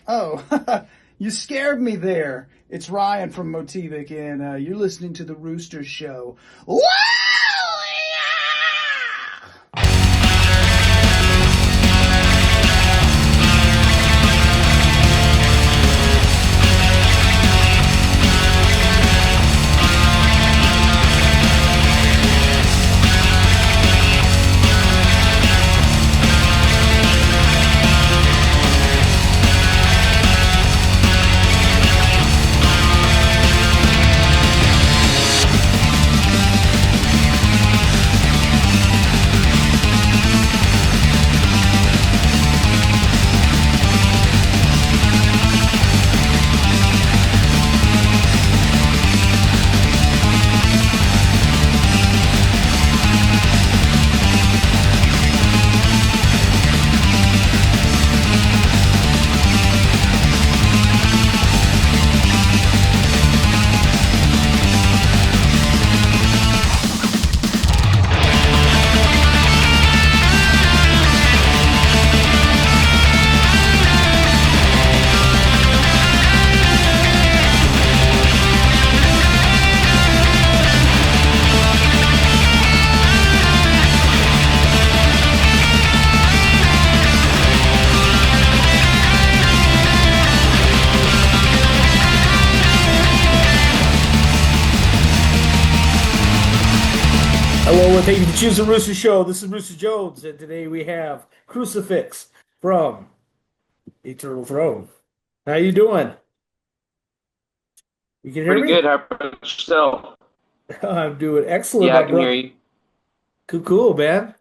Oh, you scared me there. It's Ryan from Motivic, and you're listening to the Rooster Show. Wow! Hello, and thank you for choosing Rooster Show. This is Rooster Jones, and today we have Crucifix from Eternal Throne. How you doing? You can hear Pretty me? good. How about yourself? I'm doing excellent, Yeah, I my can hear brother. you. Cool, cool, man.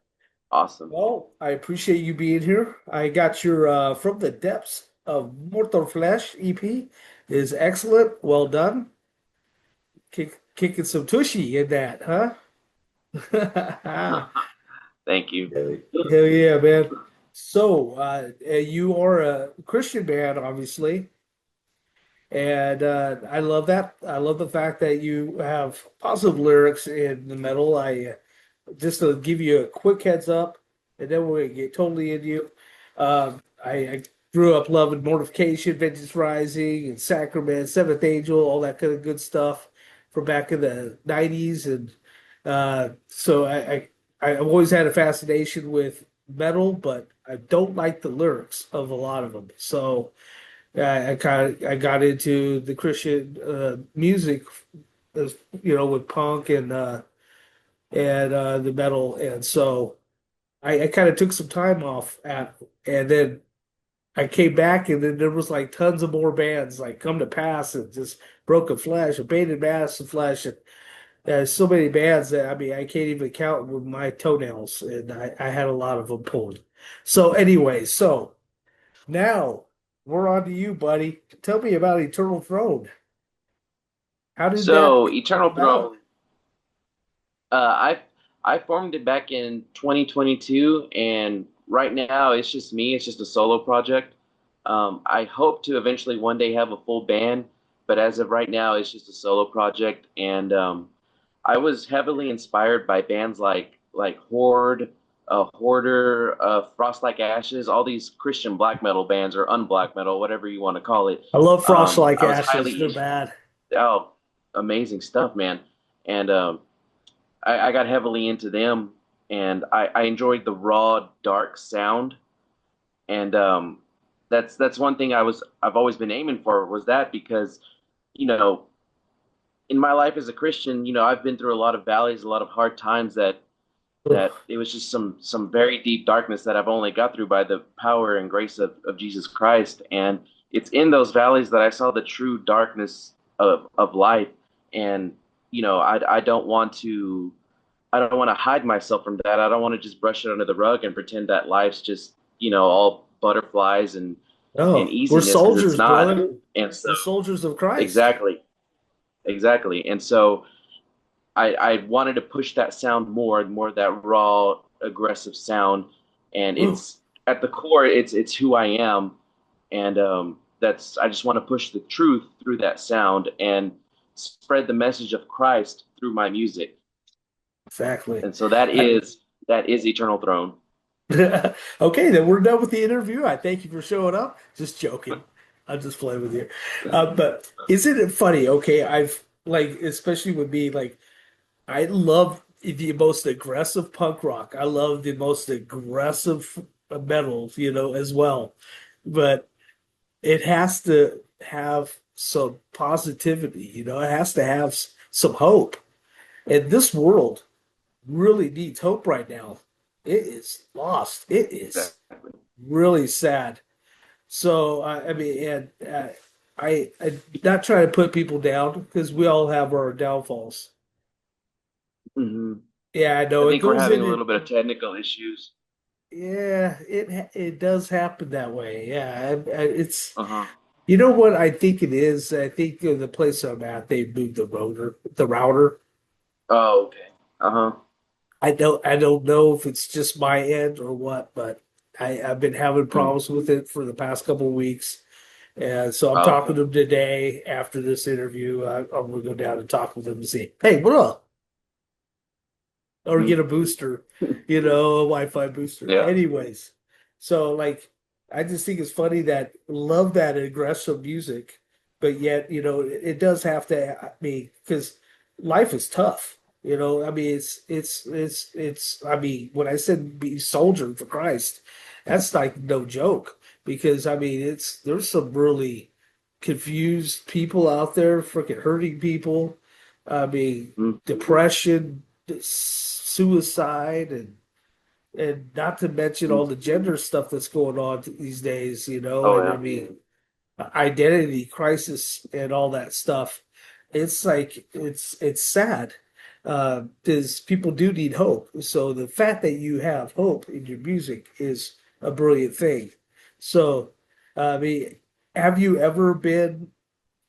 Awesome. Well, I appreciate you being here. I got your From the Depths of Mortal Flesh EP is excellent. Well done. Kicking some tushy in that, huh? Thank you. Hell yeah, man. So, you are a Christian band, obviously, and I love that. I love the fact that you have positive lyrics in the metal. Just to give you a quick heads up, and then we'll get totally into you. I grew up loving Mortification, Vengeance Rising, and Sacrament, Seventh Angel, all that kind of good stuff from back in the '90s, and I've always had a fascination with metal, but I don't like the lyrics of a lot of them. So I got into the Christian music, as with punk and the metal, and so I kind of took some time off and then I came back, and then there was like tons of more bands like Come to Pass and just Broken Flesh, Abated Mass and Flesh, and there's so many bands that I mean I can't even count with my toenails, and I had a lot of them pulled. So anyway, so now we're on to you, buddy. Tell me about Eternal Throne. How did that So, come Eternal about? Throne. I formed it back in 2022, and right now it's just me. It's just a solo project. I hope to eventually one day have a full band, but as of right now, it's just a solo project. And I was heavily inspired by bands like Horde, Hoarder, Frost Like Ashes, all these Christian black metal bands or unblack metal, whatever you want to call it. I love Frost Like I was Ashes. They're highly bad. oh, amazing stuff, man. And I got heavily into them, and I enjoyed the raw, dark sound. And that's one thing I've always been aiming for was that because you know in my life as a Christian, I've been through a lot of valleys, a lot of hard times that Ugh. it was just some very deep darkness that I've only got through by the power and grace of Jesus Christ. And it's in those valleys that I saw the true darkness of life. And I don't want to hide myself from that. I don't want to just brush it under the rug and pretend that life's just, all butterflies and Oh, we're easiness because it's soldiers, not. brother. And so We're soldiers of Christ. exactly, exactly. And so I wanted to push that sound more that raw, aggressive sound, and Ooh, it's at the core, it's who I am, and that's I just want to push the truth through that sound and spread the message of Christ through my music, exactly. and so that is Eternal Throne. Okay, then we're done with the interview. I thank you for showing up. Just joking. I'm just playing with you. But isn't it funny? Okay, I've like, especially with me, like, I love the most aggressive punk rock. I love the most aggressive metal, as well. But it has to have some positivity, it has to have some hope. And this world really needs hope right now. It is lost. It is Exactly. really sad. So I mean, and I not trying to put people down because we all have our downfalls. Hmm. Yeah, I I know it think we're goes having in a little it. bit of technical issues. Yeah, it does happen that way. Yeah, it's Uh-huh. what I think it is. I think the place I'm at, they moved the router. Oh, okay. Uh-huh. I don't know if it's just my end or what, but I've been having Mm. problems with it for the past couple of weeks. And so I'm Oh, talking okay. to them today after this interview. I'm gonna go down and talk with them and see, hey, what up? Or Mhm. get a booster, a Wi-Fi booster. Yeah. Anyways, so like I just think it's funny that love that aggressive music, but yet, it does have to, I mean, because life is tough. I mean, I mean, when I said be soldier for Christ, that's like no joke because I mean, there's some really confused people out there, freaking hurting people. I mean, Mm. depression, suicide, and not to mention all Mm. the gender stuff that's going on these days, Oh, and I yeah. mean identity crisis and all that stuff. It's like it's sad because people do need hope. So the fact that you have hope in your music is a brilliant thing. So, I mean, have you ever been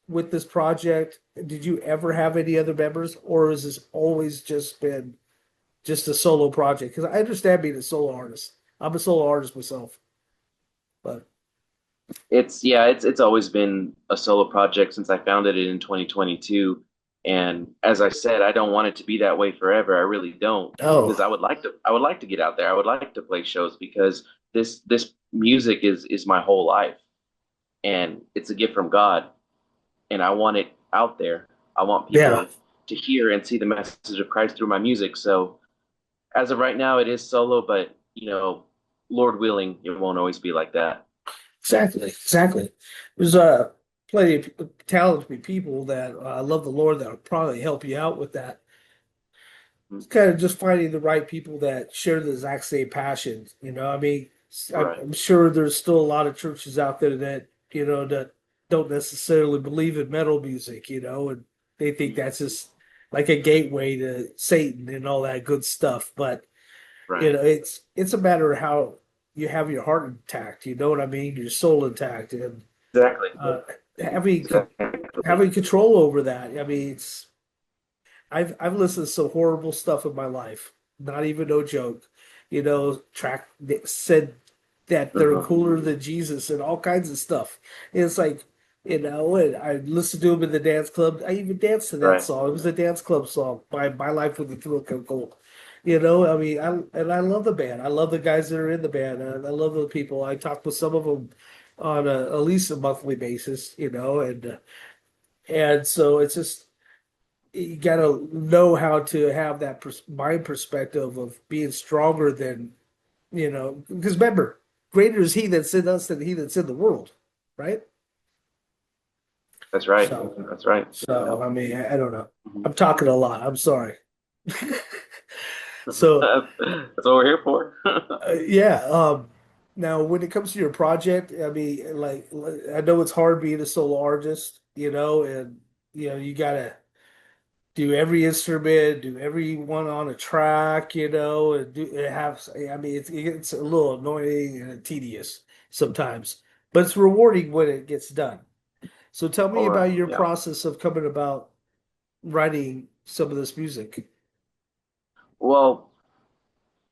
with this project? Did you ever have any other members, or has this always just been just a solo project? Because I understand being a solo artist. I'm a solo artist myself, but It's always been a solo project since I founded it in 2022. And as I said, I don't want it to be that way forever. I really don't, because oh I would like to get out there. I would like to play shows because this music is my whole life, and it's a gift from God, and I want it out there. I want yeah, people to hear and see the message of Christ through my music. So as of right now, it is solo, but Lord willing, it won't always be like that. exactly. There's plenty of talented people that love the Lord that will probably help you out with that. It's kind of just finding the right people that share the exact same passion. I mean, Right. I'm sure there's still a lot of churches out there that, that don't necessarily believe in metal music, and they think that's just like a gateway to Satan and all that good stuff. But, Right. it's a matter of how you have your heart intact, you know what I mean? Your soul intact and Exactly. uh, having Exactly. having control over that. I mean, I've listened to some horrible stuff in my life. Not even no joke. Track that said that they're Uh-huh. cooler than Jesus and all kinds of stuff. And it's like, and I listened to him in the dance club. I even danced to that Right. song. It was a dance club song by My Life with the Thrill Coat Gold. I mean, I love the band. I love the guys that are in the band. I love the people. I talk with some of them on at least a monthly basis. And so it's just you got to know how to have that mind perspective of being stronger than, because remember, greater is he that's in us than he that's in the world, right? That's right. So, That's right. so I mean, I don't know. Mhm. I'm talking a lot. I'm sorry. So, That's what we're here for. yeah. Now, when it comes to your project, I mean, like, I know it's hard being a solo artist, and you gotta do every instrument, do everyone on a track, and have. I mean, it's a little annoying and tedious sometimes, but it's rewarding when it gets done. So tell me about Or your yeah. process of coming about writing some of this music. Well,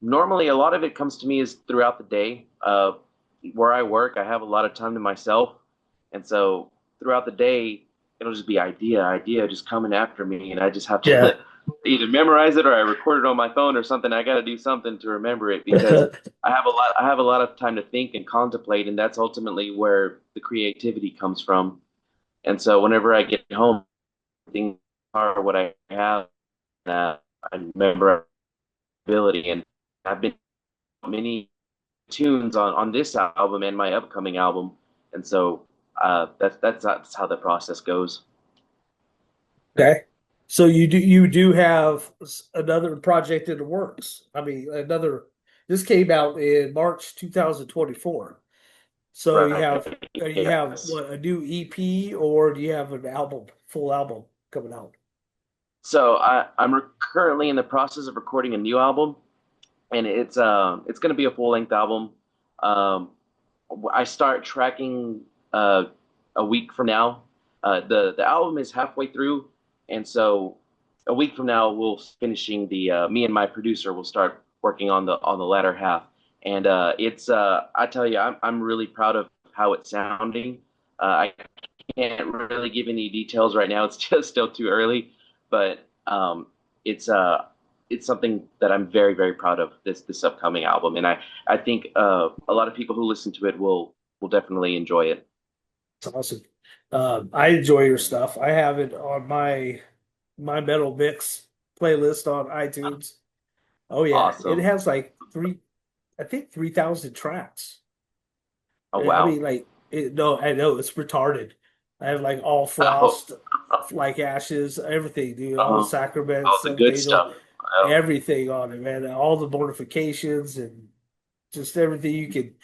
normally a lot of it comes to me is throughout the day. Where I work, I have a lot of time to myself, and so throughout the day, it'll just be idea, idea, just coming after me, and I just have Yeah. to either memorize it or I record it on my phone or something. I got to do something to remember it because I have a lot of time to think and contemplate, and that's ultimately where the creativity comes from. And so whenever I get home, things are what I have. I remember ability, and I've been many tunes on this album and my upcoming album, and so that's how the process goes. Okay. So you do have another project in the works. I mean, another this came out in March 2024. So Right. you have Yes. what, a new EP, or do you have an album, full album coming out? So I'm currently in the process of recording a new album, and it's going to be a full length album. Um, I start tracking uh, a week from now. The album is halfway through, and so a week from now we'll finishing the me and my producer will start working on the latter half. And it's I tell you, I'm really proud of how it's sounding. I can't really give any details right now. It's just still too early, but it's it's something that I'm very very proud of this upcoming album, and I think a lot of people who listen to it will definitely enjoy it. It's awesome. I enjoy your stuff. I have it on my metal mix playlist on iTunes. Oh yeah, it Awesome. has like I think 3,000 tracks. Oh I wow. mean, like, no, I know it's retarded. I have like All Oh, Frost, Like Ashes, everything, dude, all the uh, sacraments, oh, the Seventh good Angel, stuff. Oh, everything on it, man. All the mortifications and just everything you can.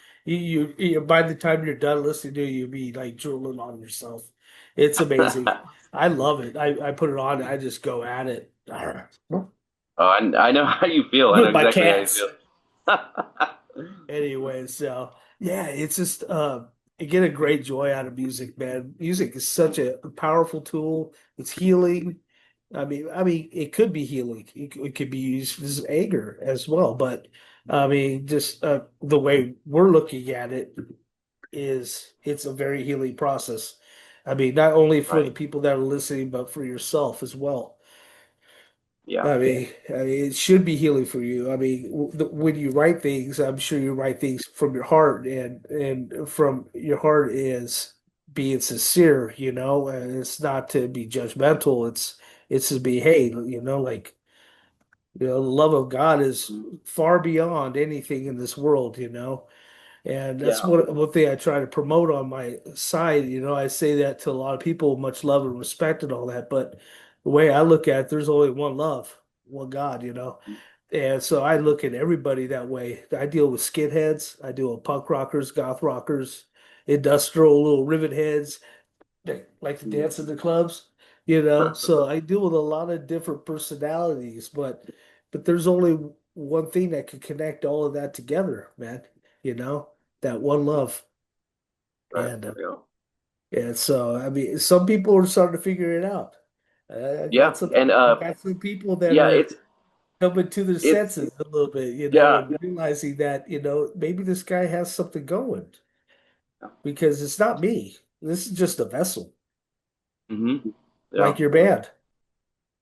By the time you're done listening to it, you'll be like drooling on yourself. It's amazing. I love it. I put it on. I just go at it. I know how you feel. I know With my exactly how you cats. feel. Anyway, so yeah, it's just I get a great joy out of music, man. Music is such a powerful tool. It's healing. I mean, it could be healing. It could be used as anger as well. But I mean, just the way we're looking at it is it's a very healing process. I mean, not only for the Right. people that are listening, but for yourself as well. Yeah. I mean, it should be healing for you. I mean, when you write things, I'm sure you write things from your heart, and from your heart is being sincere. And it's not to be judgmental. It's to be, hey, like, the love of God is far beyond anything in this world. And that's Yeah. one thing I try to promote on my side. I say that to a lot of people, much love and respect and all that. But the way I look at it, there's only one love, one God. And so I look at everybody that way. I deal with skinheads, I deal with punk rockers, goth rockers, industrial little rivet heads that like to dance in the clubs. So I deal with a lot of different personalities, but there's only one thing that can connect all of that together, man. You know, that one love. Right. And Yeah. and so I mean, some people are starting to figure it out. I got Yeah. some And I got some people that yeah, are coming to their it's senses a little bit, yeah. and realizing that, maybe this guy has something going because it's not me. This is just a vessel, Hmm. like Yeah. your band.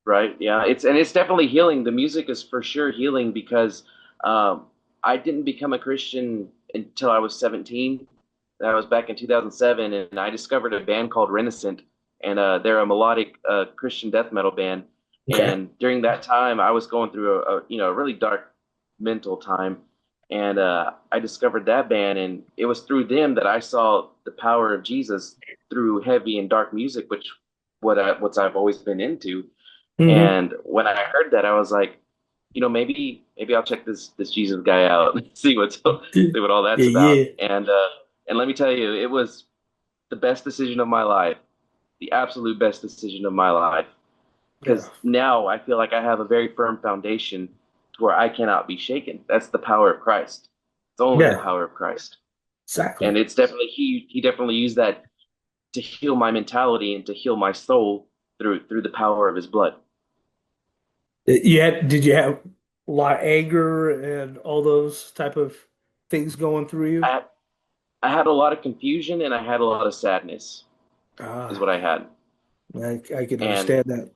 Right. Yeah. It's definitely healing. The music is for sure healing because um, I didn't become a Christian until I was 17. That was back in 2007, and I discovered a band called Renaissance, and they're a melodic Christian death metal band. Okay. And during that time, I was going through a really dark mental time, and I discovered that band, and it was through them that I saw the power of Jesus through heavy and dark music, which what I've always been into. Hmm. And when I heard that, I was like, maybe I'll check this Jesus guy out and see what all Yeah, that's about. yeah, And let me tell you, it was the best decision of my life, the absolute best decision of my life. yeah, Because now I feel like I have a very firm foundation to where I cannot be shaken. That's the power of Christ. It's only the yeah, power of Christ. And exactly. it's definitely he definitely used that to heal my mentality and to heal my soul through the power of his blood. Did you have a lot of anger and all those type of things going through you? I I had a lot of confusion and I had a lot of sadness is Ah, what I had. I can And understand that.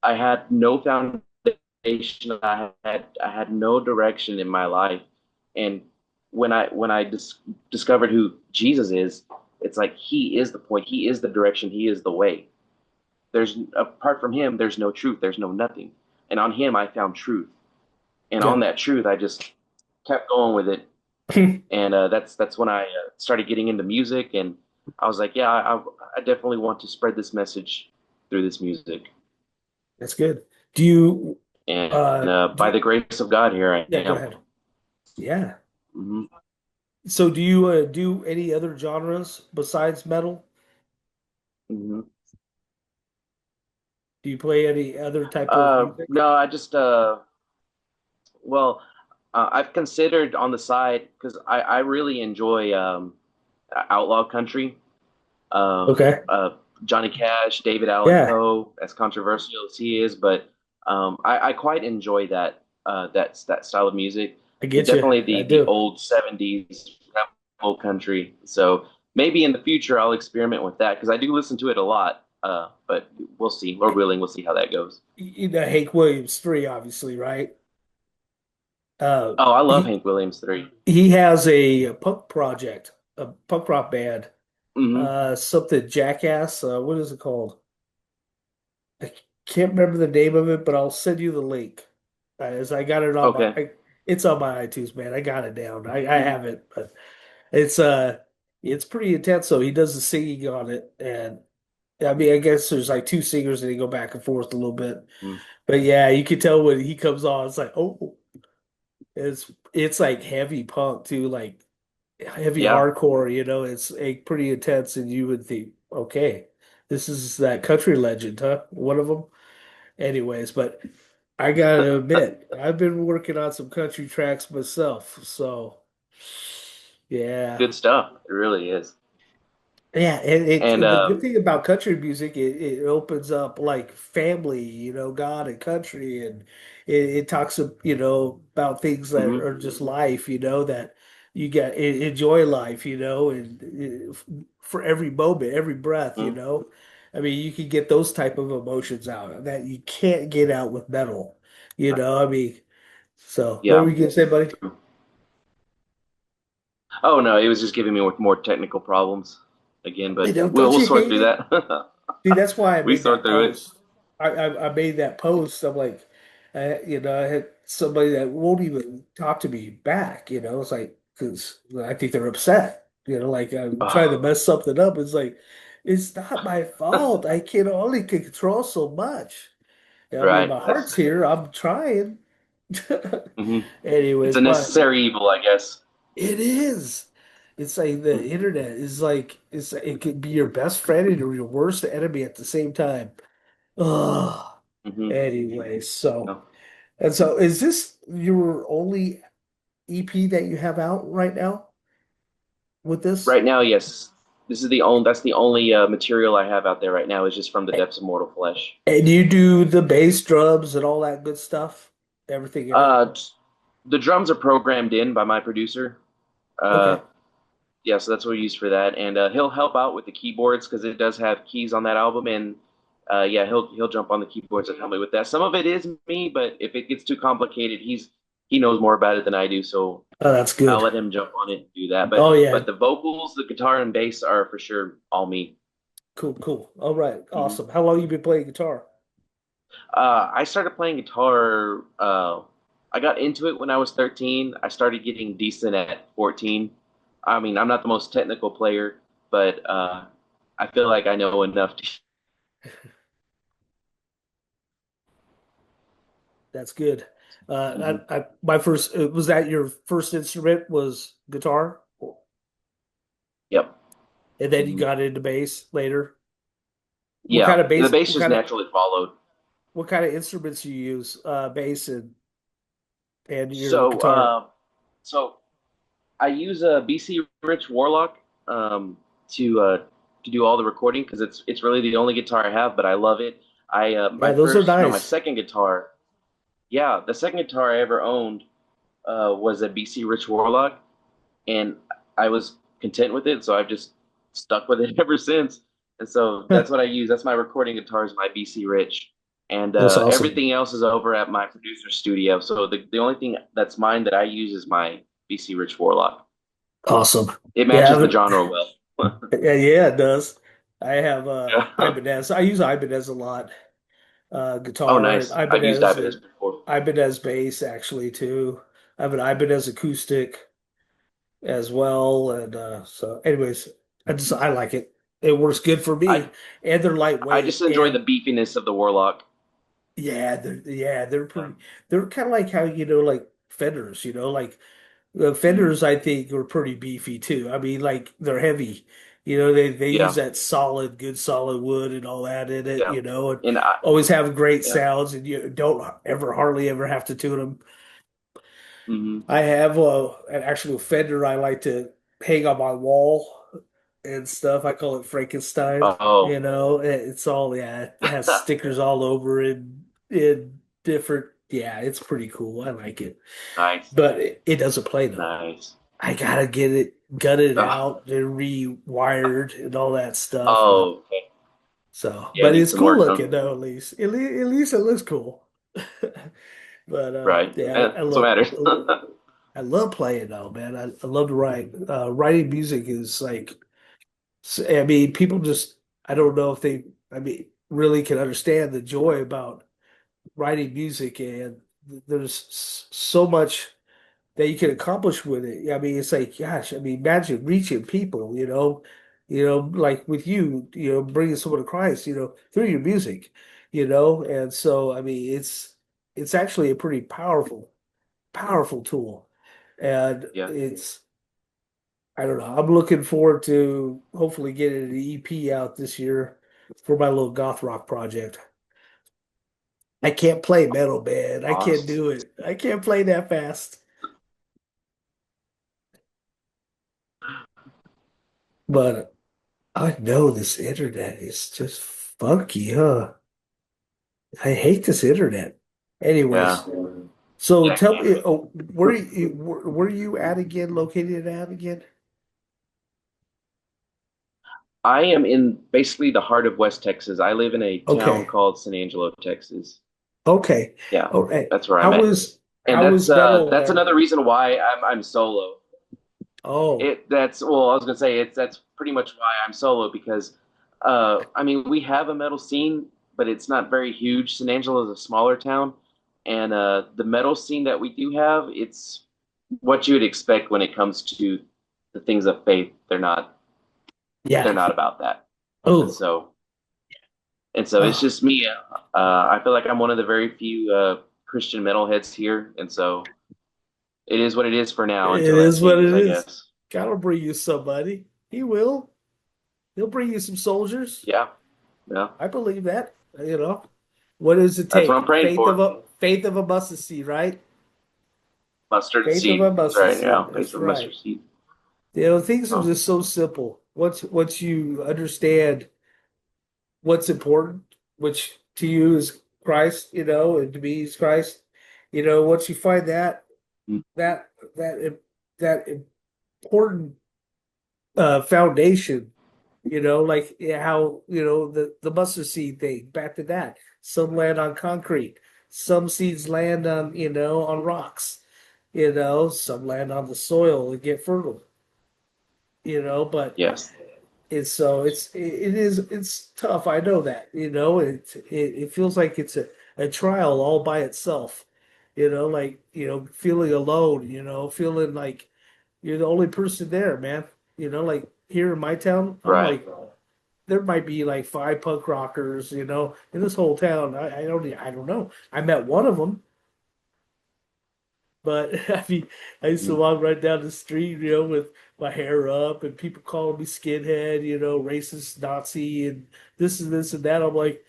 I had no foundation. I had no direction in my life, and when I discovered who Jesus is, it's like He is the point. He is the direction. He is the way. There's apart from Him, there's no truth. There's no nothing. And on Him, I found truth. And on Yep. that truth, I just kept going with it. And that's when I started getting into music, and I was like, yeah, I definitely want to spread this message through this music. That's good. Do you And by do the grace of God, here I yeah, go am. ahead. Yeah. Hmm. So do you do any other genres besides metal? Hmm. Do you play any other type of music? No, I just well, I've considered on the side because I really enjoy outlaw country. Um, Okay. uh, Johnny Cash, David Allan Yeah, Coe, as controversial as he is, but I quite enjoy that style of music. I get you. Definitely I the do. old '70s old country. So maybe in the future I'll experiment with that because I do listen to it a lot. But we'll see. Lord willing, we'll see how that goes. You know, Hank Williams 3, obviously, right? Uh, Oh, I love he Hank Williams 3. he has a punk project, a punk rock band, Hmm. something Jackass. What is it called? I can't remember the name of it, but I'll send you the link. As I got it on Okay. it's on my iTunes, man. I got it down. I have it, but it's it's pretty intense. So he does the singing on it, and I mean, I guess there's like two singers and they go back and forth a little bit. Mm. But yeah, you can tell when he comes on, it's like, oh, it's like heavy punk too, like heavy Yeah. hardcore, it's pretty intense, and you would think, okay, this is that country legend, huh? One of them. Anyways, but I gotta admit, I've been working on some country tracks myself, so yeah. Good stuff. It really is. Yeah, and And the good thing about country music, it opens up like family, God and country, and it talks, about things that mhm, are just life, that you get enjoy life, and for every moment, every breath, mhm. I mean, you can get those type of emotions out that you can't get out with metal, I mean, so what Yeah. were you gonna say, buddy? Oh no, it was just giving me more technical problems again, I but know, we'll don't we'll you sort hate through it? that. See, that's why I We made sort that through it. post. I made that post. I'm like, I had somebody that won't even talk to me back. It's like because I think they're upset. Like I'm trying to Oh, mess something up. It's like it's not my fault. I can only control so much. I mean, right. my heart's here. I'm trying. Hmm. It's Anyways, a but necessary evil, I guess. it is. It's like the internet is like it could be your best friend and your worst enemy at the same time. Oh, Hmm. anyway, so No. and so is this your only EP that you have out right now with this? Right now, yes. That's the only material I have out there right now is just from the depths of mortal flesh. And you do the bass, drums, and all that good stuff? Everything in it? Uh, t- the drums are programmed in by my producer. Uh, Okay. yeah, so that's what we use for that, and he'll help out with the keyboards because it does have keys on that album, and yeah, he'll jump on the keyboards and help me with that. Some of it is me, but if it gets too complicated, he knows more about it than I do, so Oh, that's I'll good. let him jump on it and do that. Oh But yeah. the vocals, the guitar, and bass are for sure all me. Cool, cool. All right. Hmm. Awesome. How long you been playing guitar? I started playing guitar. I got into it when I was 13. I started getting decent at 14. I mean, I'm not the most technical player, but I feel like I know enough to. That's good. Mhm. My first was that your first instrument was guitar, Yep. and then you Mhm. got into bass later. What kind Yeah, of the bass? bass just naturally followed. What kind of instruments do you use? Bass and your So, guitar. so I use a BC Rich Warlock to do all the recording because it's really the only guitar I have, but I love it. I Yeah, my those are first no my nice. second guitar. Yeah, the second guitar I ever owned was a BC Rich Warlock, and I was content with it, so I've just stuck with it ever since. And so that's what I use. That's my recording guitar is my BC Rich. and That's awesome. everything else is over at my producer studio. So the only thing that's mine that I use is my BC Rich Warlock. Awesome. It Yeah, matches the genre well. yeah, it does. I have Yeah. Ibanez. I use Ibanez a lot. Oh, Guitar and nice. I've used Ibanez And before. Ibanez bass actually too. I have an Ibanez acoustic as well, and so anyways, I like it. It works good for I me, and they're I just lightweight, enjoy the and beefiness of the Warlock. they're Yeah. pretty. They're kind of like how like Fenders, like the Mhm. Fenders. I think are pretty beefy too. I mean, like they're heavy. They use Yeah. that solid, good solid wood and all that in it. Yeah. And And always have great yeah. sounds, and you don't ever hardly ever have to tune them. Hmm. I have an actual Fender I like to hang on my wall and stuff. I call it Frankenstein. Oh, It's all, yeah, it has stickers all over it in different, yeah, it's pretty cool. I like it. nice. But it doesn't play though. Nice. I gotta get it gutted Oh, out and rewired and all that stuff. But oh, okay. so, Yeah, it but needs it's some cool work, huh? looking though, at least. At least it looks cool. But Right. yeah, Yeah, that's what matters. I love playing though, man. I love to write. Writing music is like, I mean, people just, I don't know if they, I mean, really can understand the joy about writing music, and there's so much that you can accomplish with it. I mean, it's like, gosh, I mean, imagine reaching people, like with you, bringing someone to Christ, through your music, and so, I mean, it's actually a pretty powerful tool. And Yeah. I don't know, I'm looking forward to hopefully getting an EP out this year for my little goth rock project. I can't play metal, man. I can't Awesome. do it. I can't play that fast. But I know this internet is just funky, huh? I hate this internet. Yeah. Anyways, so Yeah. tell me, oh, where are you at again? Located at again? I am in basically the heart of West Texas. I live in a town Okay. called San Angelo, Texas. Okay. Yeah, All right. that's where I'm How at. was And how was metal that's there? another reason why I'm solo. Oh, That's well, I was gonna say that's pretty much why I'm solo because I mean we have a metal scene, but it's not very huge. San Angelo is a smaller town, and the metal scene that we do have, it's what you would expect when it comes to the things of faith. They're yeah. not about that, and Oh, so it's oh, just me. I feel like I'm one of the very few Christian metalheads here, and so it is what it is for now it until that is what changes, it I is. guess. Gotta bring you somebody. He will. He'll bring you some soldiers. Yeah, yeah, I believe that. What does it that's what I'm take? praying for. Faith of a mustard seed, right? Mustard Faith of a seed. That's mustard right. seed. Yeah, face That's of mustard right. seed. Things are Oh, just so simple. Once you understand what's important, which to you is Christ, and to me is Christ. Once you find mm, that that that important foundation, like, yeah, how the mustard seed thing. Back to that, some land on concrete, some seeds land on rocks, some land on the soil and get fertile. But yes. it's tough. I know that. It feels like it's a trial all by itself. Like, feeling alone. Feeling like you're the only person there, man. Like here in my town, I'm Right. like, there might be like five punk rockers, in this whole town. I don't know. I met one of them, but I mean, I used to Mm, walk right down the street, with my hair up, and people calling me skinhead, racist, Nazi, and this and that. I'm like,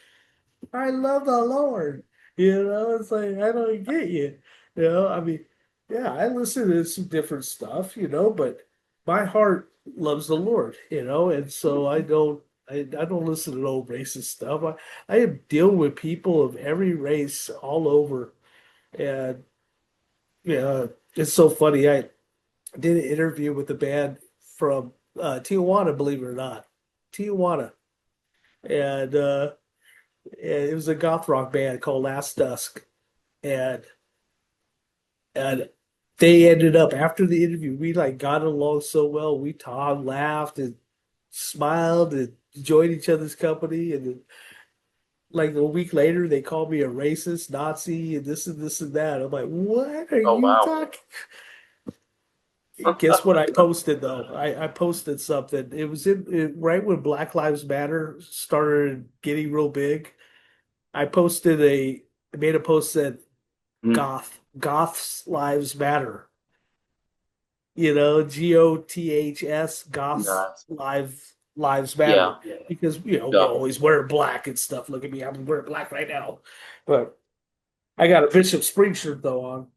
I love the Lord. It's like, I don't get you. I mean, yeah, I listen to some different stuff, but my heart loves the Lord, and so I don't listen to no racist stuff. I deal with people of every race all over, and yeah, it's so funny. I did an interview with a band from Tijuana, believe it or not, Tijuana, and It was a goth rock band called Last Dusk, and and they ended up after the interview. We like got along so well. We talked, laughed, and smiled, and enjoyed each other's company. And then, like a week later, they called me a racist, Nazi, and this and that. I'm like, what are Oh you wow. talking? Guess what I posted though? I posted something. It was right when Black Lives Matter started getting real big. I made a post that Mhm. Goths lives matter. You know, GOTHS, Goths Nice. lives Yeah. matter because we Yeah. always wear black and stuff. Look at me, I'm wearing black right now, but I got a Bishop Spring shirt though on.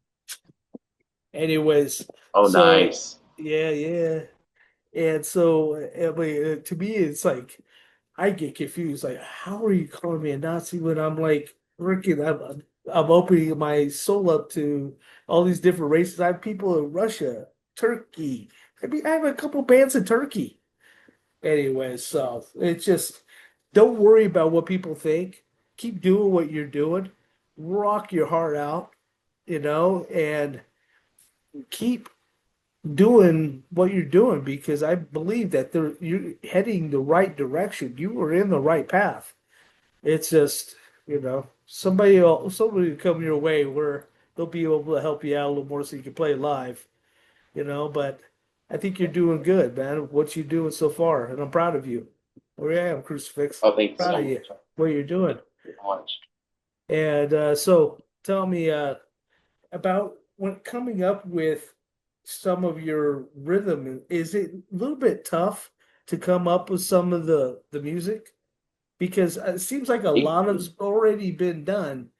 Anyways, Oh, so nice. yeah, yeah. And so, I mean, to me, it's like I get confused. Like, how are you calling me a Nazi when I'm like working? I'm opening my soul up to all these different races. I have people in Russia, Turkey. I mean, I have a couple bands in Turkey. Anyway, so it's just don't worry about what people think. Keep doing what you're doing. Rock your heart out, and keep doing what you're doing because I believe that you're heading the right direction. You are in the right path. It's just, somebody will come your way where they'll be able to help you out a little more so you can play live, but I think you're doing good, man. What you doing so far, and I'm proud of you. Oh yeah, I'm Crucifix. Oh, thank you Proud so of you. What you're doing. much. And so tell me, about when coming up with some of your rhythm, is it a little bit tough to come up with some of the music? Because it seems like a It, lot of already been done,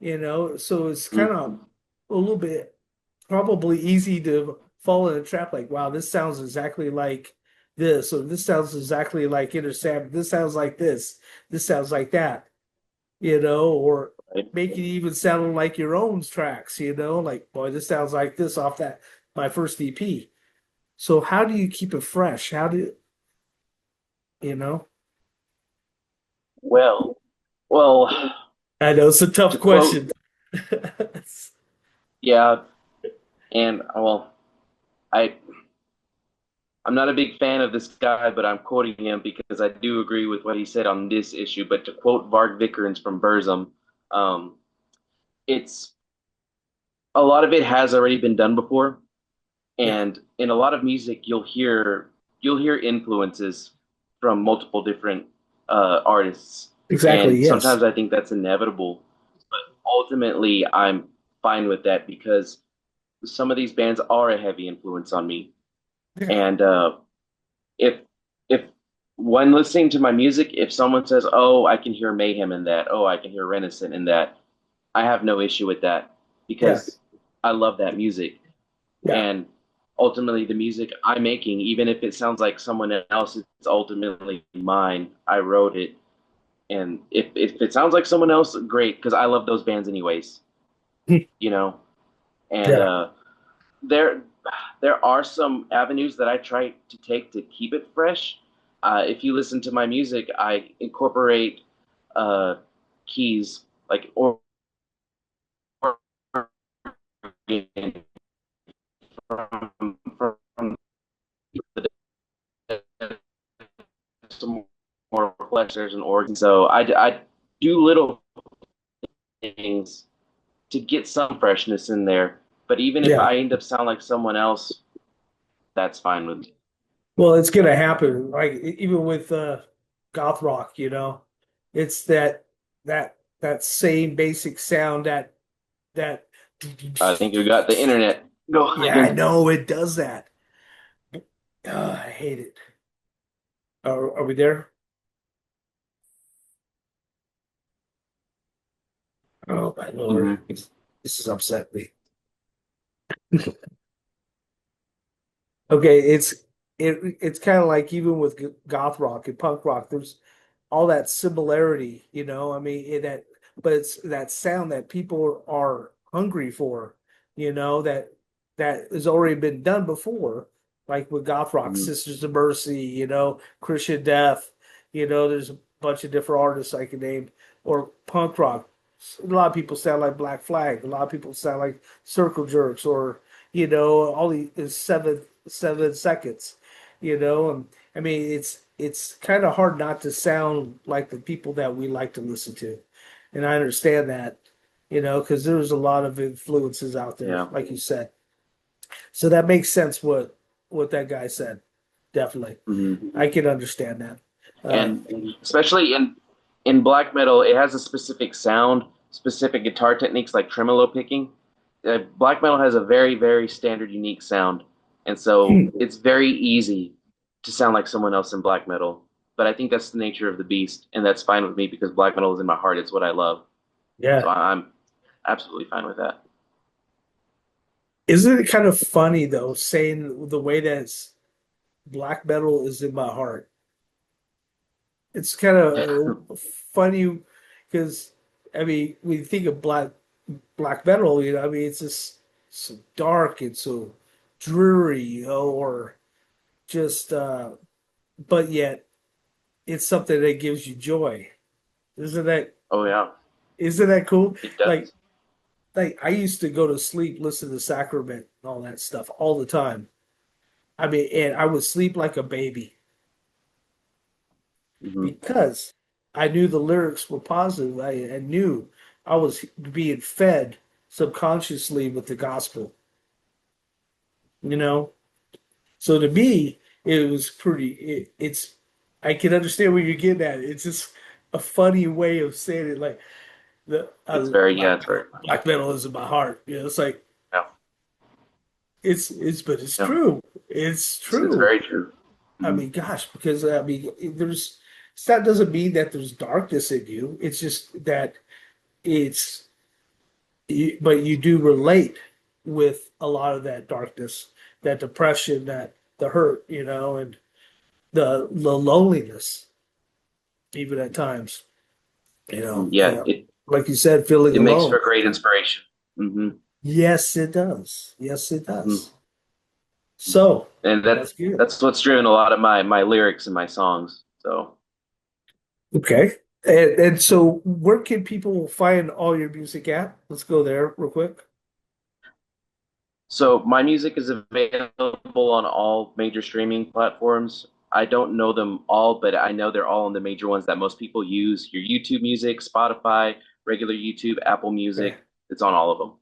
so it's kind of mm, a little bit probably easy to fall in a trap like, wow, this sounds exactly like this, or this sounds exactly like Intercept, this sounds like this sounds like that, or right. make it even sound like your own tracks, like, boy, this sounds like this off that my first EP. So how do you keep it fresh? How do you know? Well, well, I know it's a tough to quote, question. yeah, and well, I I'm not a big fan of this guy, but I'm quoting him because I do agree with what he said on this issue. But to quote Varg Vikernes from Burzum, um, it's a lot of it has already been done before, Yeah, and in a lot of music, you'll hear influences from multiple different artists, exactly. and Yes. sometimes I think that's inevitable. But ultimately, I'm fine with that because some of these bands are a heavy influence on me, Yeah. and if if when listening to my music, if someone says, "Oh, I can hear Mayhem in that," "Oh, I can hear Renaissance in that," I have no issue with that Yeah. because I love that music. Yeah. And ultimately, the music I'm making, even if it sounds like someone else, it's ultimately mine. I wrote it, and if it sounds like someone else, great, because I love those bands anyways, you know. And Yeah. there there are some avenues that I try to take to keep it fresh. If you listen to my music, I incorporate uh, keys like from some more flexors and organs. So I do little things to get some freshness in there. But even if Yeah. I end up sound like someone else, that's fine with me. Well, it's gonna happen. Like even with goth rock, it's that same basic sound that I think we got the internet. Go yeah, I again. know it does that. I hate it. Are we there? Oh my Lord. Mm-hmm. This is upset me. Okay, it's kind of like even with goth rock and punk rock, there's all that similarity, I mean, but it's that sound that people are hungry for, that has already been done before, like with goth rock, Mm-hmm. Sisters of Mercy, Christian Death, there's a bunch of different artists I can name or punk rock. A lot of people sound like Black Flag. A lot of people sound like Circle Jerks, or all these 7 seconds. And I mean, it's kind of hard not to sound like the people that we like to listen to, and I understand that, because there's a lot of influences out there, Yeah. like you said. So that makes sense what that guy said. Definitely, Hmm. I can understand that. Uh, And especially in black metal, it has a specific sound, specific guitar techniques like tremolo picking. Black metal has a very, very standard, unique sound, and so it's very easy to sound like someone else in black metal. But I think that's the nature of the beast, and that's fine with me because black metal is in my heart. It's what I love, so yeah, I'm absolutely fine with that. isn't it kind of funny though, saying the way that black metal is in my heart? It's kind of funny because I mean, when you think of black metal, I mean, it's just so dark and so dreary, or just but yet it's something that gives you joy. Isn't that Oh yeah, isn't that cool? it Like does. like I used to go to sleep, listen to Sacrament and all that stuff all the time. I mean, and I would sleep like a baby Hmm. because I knew the lyrics were positive. I knew I was being fed subconsciously with the gospel, you know? So to me, it was it's, I can understand where you're getting at. It's just a funny way of saying it. Like the It's very yeah, black it's very black metal is in my heart. It's like, yeah, but it's yeah. true. It's It's true. very true. I Hmm. mean, gosh, because I mean, that doesn't mean that there's darkness in you. It's just that it's, but you do relate with a lot of that darkness, that depression, that the hurt, and the loneliness, even at times, Yeah, like you said, feeling it makes for alone. great inspiration. Hmm. Yes, it does. Yes, it Hmm. does. So And that's good. that's what's driven a lot of my lyrics and my songs. Okay. And so where can people find all your music at? Let's go there real quick. So my music is available on all major streaming platforms. I don't know them all, but I know they're all on the major ones that most people use. Your YouTube Music, Spotify, regular YouTube, Apple Okay. Music. It's on all of them,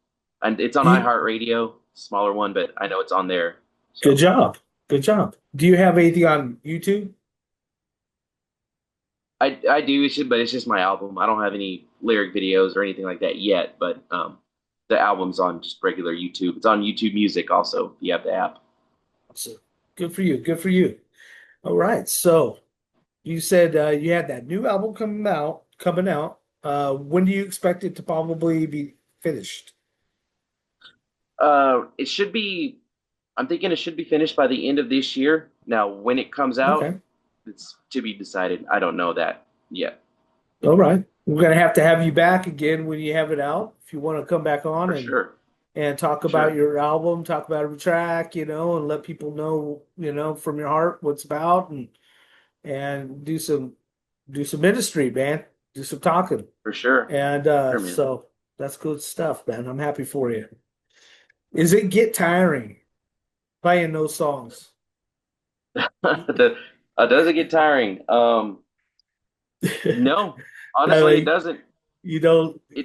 and it's on You, iHeartRadio, smaller one, but I know it's on there. good So job. Good job. Do you have anything on YouTube? I do, but it's just my album. I don't have any lyric videos or anything like that yet. But the album's on just regular YouTube. It's on YouTube Music also. If you have the app. So good for you. Good for you. All right. So you said you had that new album coming out. When do you expect it to probably be finished? It should be. I'm thinking it should be finished by the end of this year. Now, when it comes out, Okay. it's to be decided. I don't know that yet. All right. We're gonna have to have you back again when you have it out. If you want to come back on For and sure. talk For about sure. your album, talk about every track, and let people know, from your heart what's about, and do some ministry, man. Do some talking. For sure. And Sure, man. so that's good stuff, man. I'm happy for you. Is it get tiring playing those songs? Does it get tiring? No, honestly, it Like, doesn't. It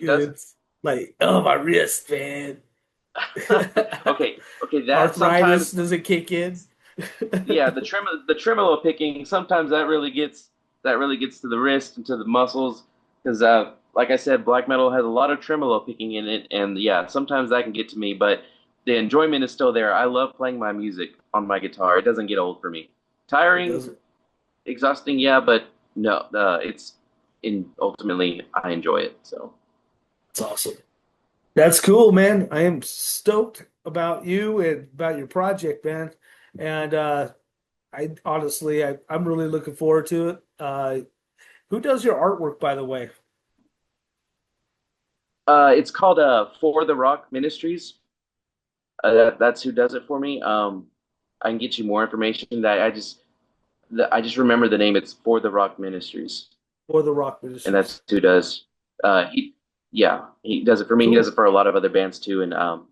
doesn't. it's like, oh, my wrist, man. Okay. That Arthritis sometimes, doesn't kick in. yeah, the tremolo picking sometimes that really gets to the wrist and to the muscles because like I said, black metal has a lot of tremolo picking in it, and yeah, sometimes that can get to me, but the enjoyment is still there. I love playing my music on my guitar. It doesn't get old for me. It Tiring, doesn't. exhausting, yeah, but no, it's in ultimately I enjoy it. So It's awesome. That's cool, man. I am stoked about you and about your project, man. And I honestly, I'm really looking forward to it. Who does your artwork, by the way? it's called For the Rock Ministries. That's who does it for me. I can get you more information. That I just remember the name. It's For the Rock Ministries, For the Rock and Ministries. that's who does. He, yeah, he does it for me. He does Cool. it for a lot of other bands too, and I'm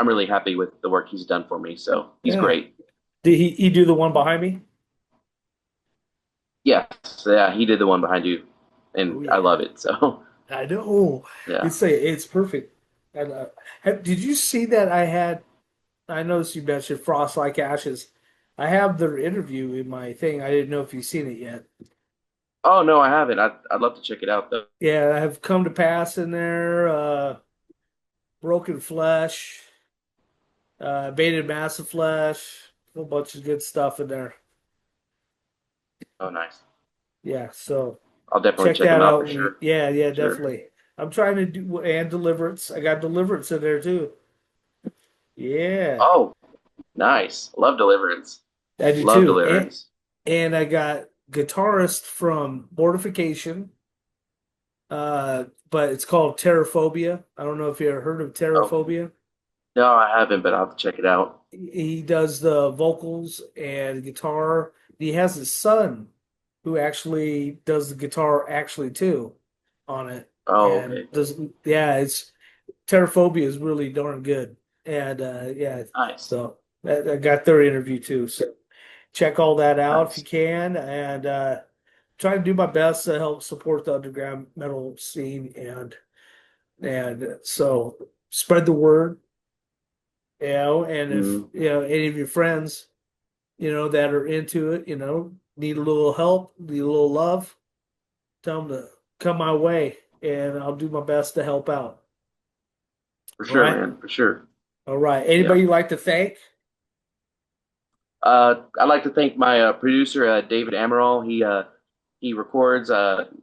really happy with the work he's done for me. So he's Yeah. great. Did he do the one behind me? Yes, yeah, he did the one behind you, Oh and I yeah. love it. So I know. yeah. It's perfect. And did you see that I had? I noticed you mentioned Frost Like Ashes. I have their interview in my thing. I didn't know if you've seen it yet. Oh no, I haven't. I'd love to check it out though. Yeah, I have Come to Pass in there. Broken Flesh. Baited Massive Flesh. A whole bunch of good stuff in there. Oh nice. Yeah, so I'll definitely check check him that out for out. sure. Yeah, Sure. definitely. I'm trying to do and Deliverance. I got Deliverance in there too. Yeah, Oh, nice. Love Deliverance. I do Love too. Deliverance. And I got guitarist from Mortification, but it's called Terraphobia. I don't know if you ever heard of Oh Terraphobia. no, I haven't, but I'll have to check it out. He does the vocals and guitar. He has his son who actually does the guitar actually too on it. Oh, And okay. does yeah, it's Terraphobia is really darn good. And yeah, Nice. so I got their interview too. So check all that out if you Nice. can, and try to do my best to help support the underground metal scene, and so spread the word, and if Mm, any of your friends, that are into it, need a little help, need a little love, tell them to come my way, and I'll do my best to help out. for All sure, right, man. For sure. all right. Yeah. Anybody you'd like to thank? I'd like to thank my producer, David Amaral. He records.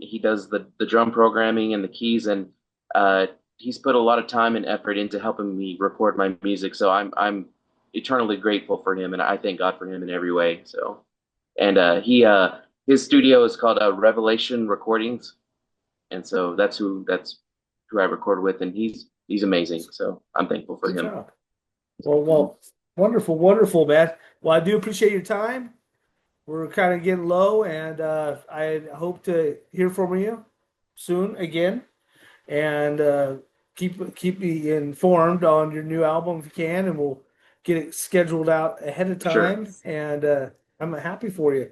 He does the drum programming and the keys, and uh, he's put a lot of time and effort into helping me record my music. So I'm eternally grateful for him, and I thank God for him in every way. So, and his studio is called Revelation Recordings, and so that's who I record with, and he's amazing. So I'm thankful for Good him. job. Well, wonderful, wonderful, man. Well, I do appreciate your time. We're kind of getting low, and I hope to hear from you soon again. And keep me informed on your new album if you can, and we'll get it scheduled out ahead of For sure. time. And I'm happy for you.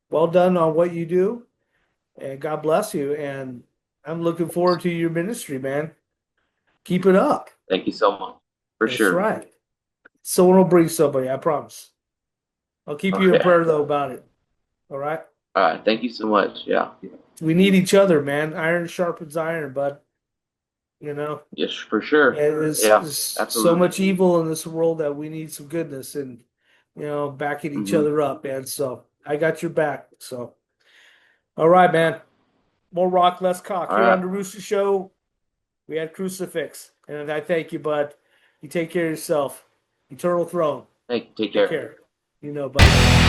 Well done on what you do, and God bless you. And I'm looking forward to your ministry, man. Keep it up. Thank you so much. For That's sure. right. Someone will bring somebody, I promise. I'll keep you in Okay. prayer though about it. All right. All right. Thank you so much. Yeah. We need each other, man. Iron sharpens iron, bud. You know, Yes, for sure. Yeah. there's so Absolutely. much evil in this world that we need some goodness and, backing each Hmm. other up, man. So I got your back. So, all right, man. More rock, less cock. All Here on right. the Rooster Show, we had Crucifix. And I thank you, bud. You take care of yourself. Eternal Throne. Take Take care. care. Bud.